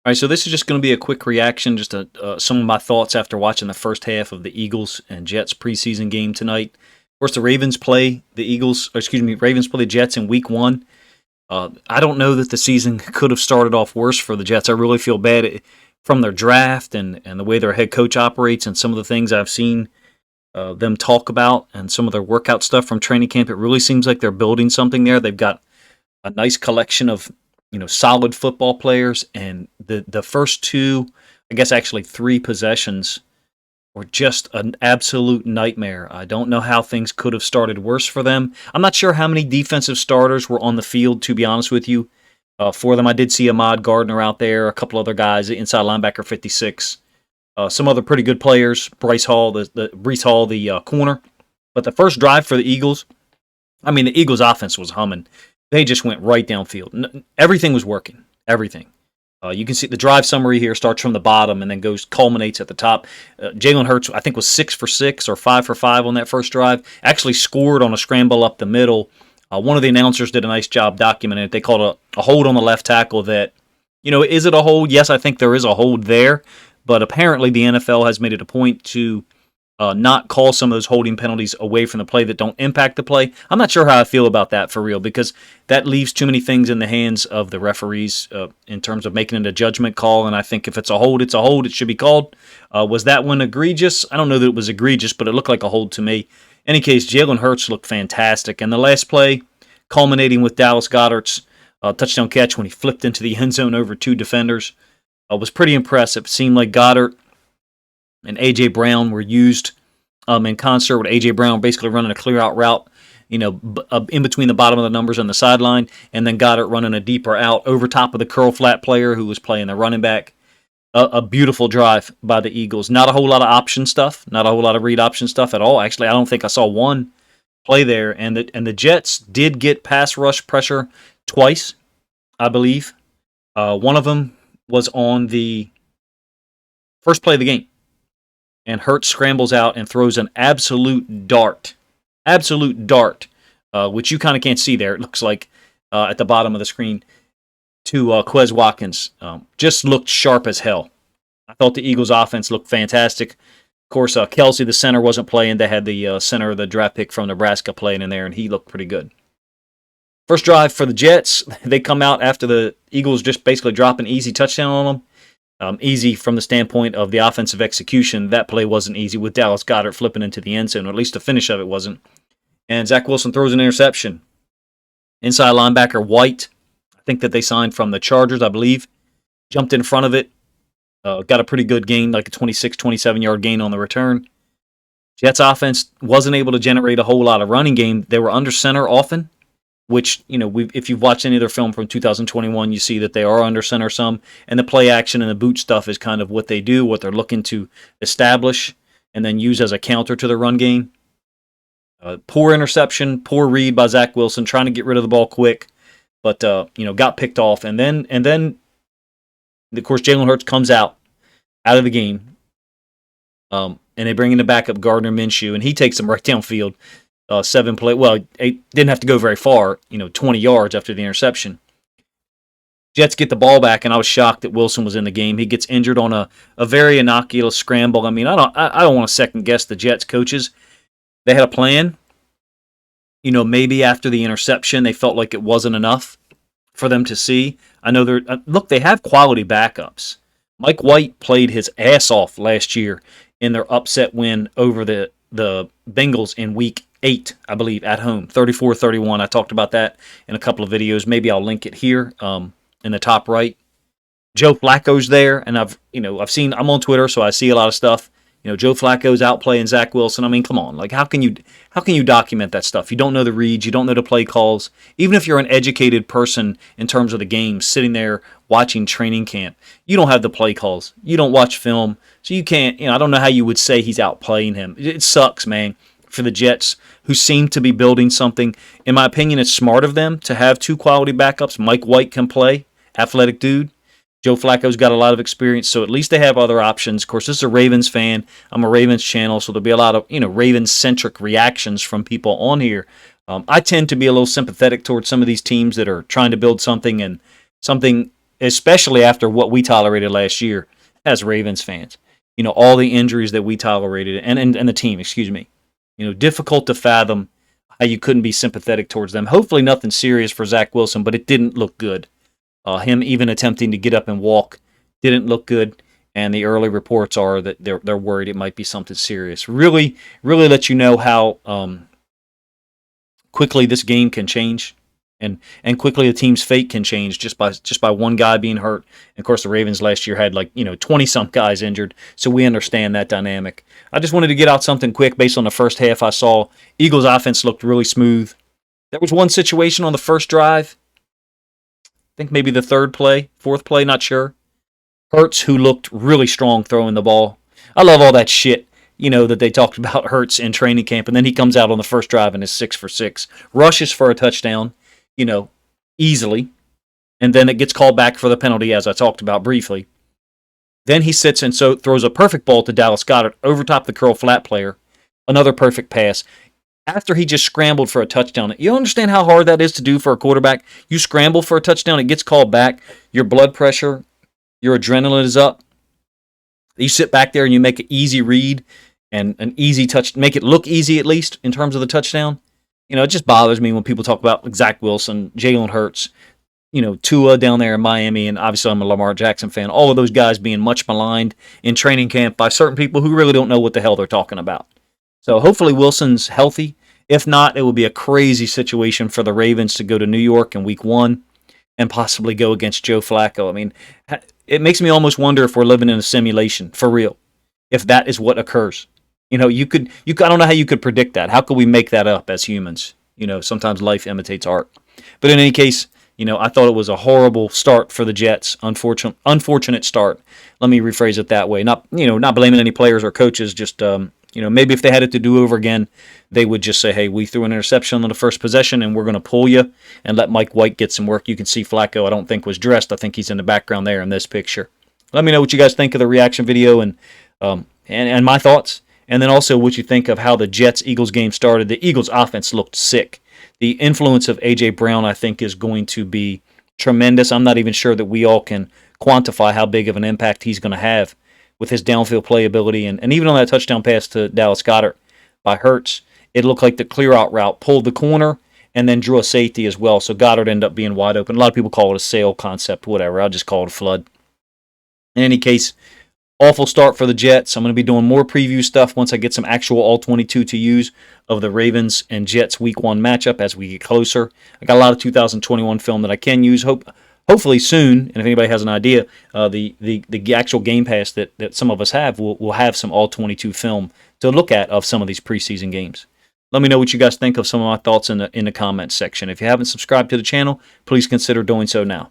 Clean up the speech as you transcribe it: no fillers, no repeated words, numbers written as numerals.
All right, so this is just going to be a quick reaction, just some of my thoughts after watching the first half of the Eagles and Jets preseason game tonight. Of course, the Ravens play the Eagles, or excuse me, Ravens play the Jets in Week 1. I don't know that the season could have started off worse for the Jets. I really feel bad from their draft and the way their head coach operates and some of the things I've seen them talk about and some of their workout stuff from training camp. It really seems like they're building something there. They've got a nice collection of solid football players, and the first two, I guess actually three possessions were just an absolute nightmare. I don't know how things could have started worse for them. I'm not sure how many defensive starters were on the field, to be honest with you. For them, I did see Ahmad Gardner out there, a couple other guys, inside linebacker 56, some other pretty good players, Breece Hall, the corner. But the first drive for the Eagles, I mean, the Eagles' offense was humming. They just went right downfield. Everything was working. Everything. You can see the drive summary here starts from the bottom and then culminates at the top. Jalen Hurts, I think, was 6 for 6 or 5 for 5 on that first drive. Actually scored on a scramble up the middle. One of the announcers did a nice job documenting it. They called a hold on the left tackle that, is it a hold? Yes, I think there is a hold there. But apparently the NFL has made it a point to not call some of those holding penalties away from the play that don't impact the play. I'm not sure how I feel about that for real, because that leaves too many things in the hands of the referees in terms of making it a judgment call, and I think if it's a hold, it's a hold. It should be called. Was that one egregious? I don't know that it was egregious, but it looked like a hold to me. In any case, Jalen Hurts looked fantastic, and the last play, culminating with Dallas Goedert's touchdown catch when he flipped into the end zone over two defenders, was pretty impressive. It seemed like Goddard and A.J. Brown were used in concert with A.J. Brown basically running a clear-out route, in between the bottom of the numbers on the sideline, and then Goddard running a deeper out over top of the curl-flat player who was playing the running back. A beautiful drive by the Eagles. Not a whole lot of option stuff, not a whole lot of read option stuff at all. Actually, I don't think I saw one play there, and the Jets did get pass rush pressure twice, I believe. One of them was on the first play of the game. And Hurts scrambles out and throws an absolute dart, which you kind of can't see there. It looks like at the bottom of the screen to Quez Watkins. Just looked sharp as hell. I thought the Eagles' offense looked fantastic. Of course, Kelsey, the center, wasn't playing. They had the center of the draft pick from Nebraska playing in there, and he looked pretty good. First drive for the Jets, they come out after the Eagles just basically drop an easy touchdown on them. Easy from the standpoint of the offensive execution. That play wasn't easy with Dallas Goedert flipping into the end zone, or at least the finish of it wasn't. And Zach Wilson throws an interception. Inside linebacker White, I think that they signed from the Chargers, I believe, jumped in front of it. Got a pretty good gain, like a 26, 27-yard gain on the return. Jets offense wasn't able to generate a whole lot of running game. They were under center often, which, if you've watched any of their film from 2021, you see that they are under center some, and the play action and the boot stuff is kind of what they do, what they're looking to establish and then use as a counter to the run game. Poor interception, poor read by Zach Wilson, trying to get rid of the ball quick, but got picked off, and then of course Jalen Hurts comes out of the game, and they bring in the backup Gardner Minshew, and he takes them right downfield. 7 play. Well, it didn't have to go very far, 20 yards after the interception. Jets get the ball back, and I was shocked that Wilson was in the game. He gets injured on a very innocuous scramble. I mean, I don't want to second guess the Jets coaches. They had a plan. Maybe after the interception, they felt like it wasn't enough for them to see. I know they have quality backups. Mike White played his ass off last year in their upset win over the Bengals in Week 8, I believe, at home, 34-31. I talked about that in a couple of videos. Maybe I'll link it here in the top right. Joe Flacco's there, and I'm on Twitter, so I see a lot of stuff. Joe Flacco's out playing Zach Wilson. I mean, come on, like how can you document that stuff? You don't know the reads, you don't know the play calls. Even if you're an educated person in terms of the game, sitting there watching training camp, you don't have the play calls. You don't watch film, so you can't. I don't know how you would say he's out playing him. It sucks, man, for the Jets, who seem to be building something. In my opinion, it's smart of them to have two quality backups. Mike White can play, athletic dude. Joe Flacco's got a lot of experience, so at least they have other options. Of course, this is a Ravens fan. I'm a Ravens channel, so there'll be a lot of Ravens-centric reactions from people on here. I tend to be a little sympathetic towards some of these teams that are trying to build something, and something especially after what we tolerated last year as Ravens fans. All the injuries that we tolerated, and the team, excuse me. Difficult to fathom how you couldn't be sympathetic towards them. Hopefully nothing serious for Zach Wilson, but it didn't look good. Him even attempting to get up and walk didn't look good, and the early reports are that they're worried it might be something serious. Really, really let you know how quickly this game can change, and quickly a team's fate can change just by one guy being hurt. And of course, the Ravens last year had 20-some guys injured, so we understand that dynamic. I just wanted to get out something quick based on the first half I saw. Eagles offense looked really smooth. There was one situation on the first drive, I think maybe the fourth play, not sure. Hurts, who looked really strong throwing the ball. I love all that shit, that they talked about Hurts in training camp, and then he comes out on the first drive and is 6 for 6. Rushes for a touchdown, easily, and then it gets called back for the penalty, as I talked about briefly. Then he sits and so throws a perfect ball to Dallas Goedert over top the curl flat player. Another perfect pass. After he just scrambled for a touchdown. You understand how hard that is to do for a quarterback? You scramble for a touchdown, it gets called back, your blood pressure, your adrenaline is up. You sit back there and you make an easy read and an easy touch, make it look easy at least in terms of the touchdown. It just bothers me when people talk about Zach Wilson, Jalen Hurts, Tua down there in Miami, and obviously I'm a Lamar Jackson fan. All of those guys being much maligned in training camp by certain people who really don't know what the hell they're talking about. So hopefully Wilson's healthy. If not, it will be a crazy situation for the Ravens to go to New York in Week 1 and possibly go against Joe Flacco. I mean, it makes me almost wonder if we're living in a simulation, for real, if that is what occurs. I don't know how you could predict that. How could we make that up as humans? Sometimes life imitates art. But in any case, I thought it was a horrible start for the Jets. Unfortunate start. Let me rephrase it that way. Not blaming any players or coaches. Just maybe if they had it to do over again, they would just say, hey, we threw an interception on the first possession and we're going to pull you and let Mike White get some work. You can see Flacco, I don't think, was dressed. I think he's in the background there in this picture. Let me know what you guys think of the reaction video and my thoughts. And then also what you think of how the Jets-Eagles game started. The Eagles offense looked sick. The influence of A.J. Brown, I think, is going to be tremendous. I'm not even sure that we all can quantify how big of an impact he's going to have with his downfield playability. And even on that touchdown pass to Dallas Goedert by Hurts, it looked like the clear-out route pulled the corner and then drew a safety as well. So Goddard ended up being wide open. A lot of people call it a sail concept, whatever. I'll just call it a flood. In any case, awful start for the Jets. I'm going to be doing more preview stuff once I get some actual All-22 to use of the Ravens and Jets Week 1 matchup as we get closer. I got a lot of 2021 film that I can use. Hopefully soon, and if anybody has an idea, the actual Game Pass that some of us have will have some All-22 film to look at of some of these preseason games. Let me know what you guys think of some of my thoughts in the comments section. If you haven't subscribed to the channel, please consider doing so now.